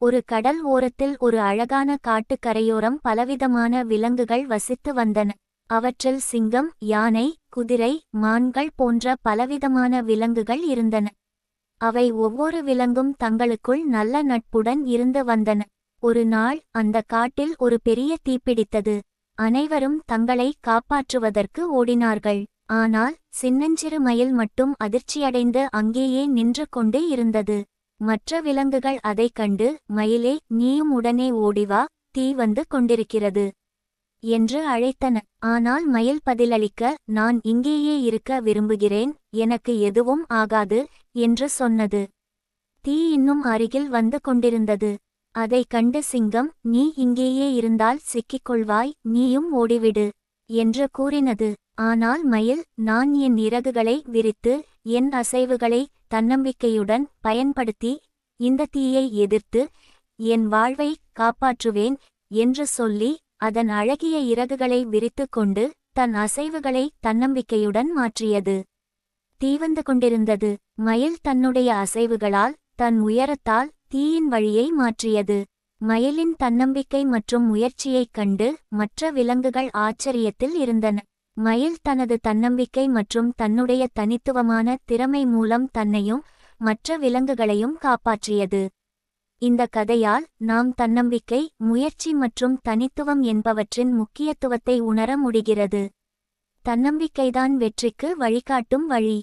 ஒரு கடல் ஓரத்தில் ஒரு அழகான காட்டுக் கரையோரம் பலவிதமான விலங்குகள் வசித்து வந்தன. அவற்றில் சிங்கம், யானை, குதிரை, மான்கள் போன்ற பலவிதமான விலங்குகள் இருந்தன. அவை ஒவ்வொரு விலங்கும் தங்களுக்குள் நல்ல நட்புடன் இருந்து வந்தன. ஒரு நாள் அந்த காட்டில் ஒரு பெரிய தீப்பிடித்தது. அனைவரும் தங்களை காப்பாற்றுவதற்கு ஓடினார்கள். ஆனால் சின்னஞ்சிறு மயில் மட்டும் அதிர்ச்சியடைந்து அங்கேயே நின்று கொண்டு இருந்தது. மற்ற விலங்குகள் அதைக் கண்டு, மயிலே, நீயும் உடனே ஓடிவா, தீ வந்து கொண்டிருக்கிறது என்று அழைத்தன. ஆனால் மயில் பதிலளிக்க, நான் இங்கேயே இருக்க விரும்புகிறேன், எனக்கு எதுவும் ஆகாது என்று சொன்னது. தீ இன்னும் அருகில் வந்து கொண்டிருந்தது. அதைக் கண்டு சிங்கம், நீ இங்கேயே இருந்தால் சிக்கிக்கொள்வாய், நீயும் ஓடிவிடு என்று கூறினது. ஆனால் மயில், நான் என் இறகுகளை விரித்து என் அசைவுகளை தன்னம்பிக்கையுடன் பயன்படுத்தி இந்த தீயை எதிர்த்து என் வாழ்வை காப்பாற்றுவேன் என்று சொல்லி அதன் அழகிய இறகுகளை விரித்து கொண்டு தன் அசைவுகளை தன்னம்பிக்கையுடன் மாற்றியது. தீ வந்து கொண்டிருந்தது. மயில் தன்னுடைய அசைவுகளால், தன் உயரத்தால் தீயின் வழியை மாற்றியது. மயிலின் தன்னம்பிக்கை மற்றும் முயற்சியைக் கண்டு மற்ற விலங்குகள் ஆச்சரியத்தில் இருந்தன. மயில் தனது தன்னம்பிக்கை மற்றும் தன்னுடைய தனித்துவமான திறமை மூலம் தன்னையும் மற்ற விலங்குகளையும் காப்பாற்றியது. இந்த கதையால் நாம் தன்னம்பிக்கை, முயற்சி மற்றும் தனித்துவம் என்பவற்றின் முக்கியத்துவத்தை உணர முடிகிறது. தன்னம்பிக்கைதான் வெற்றிக்கு வழிகாட்டும் வழி.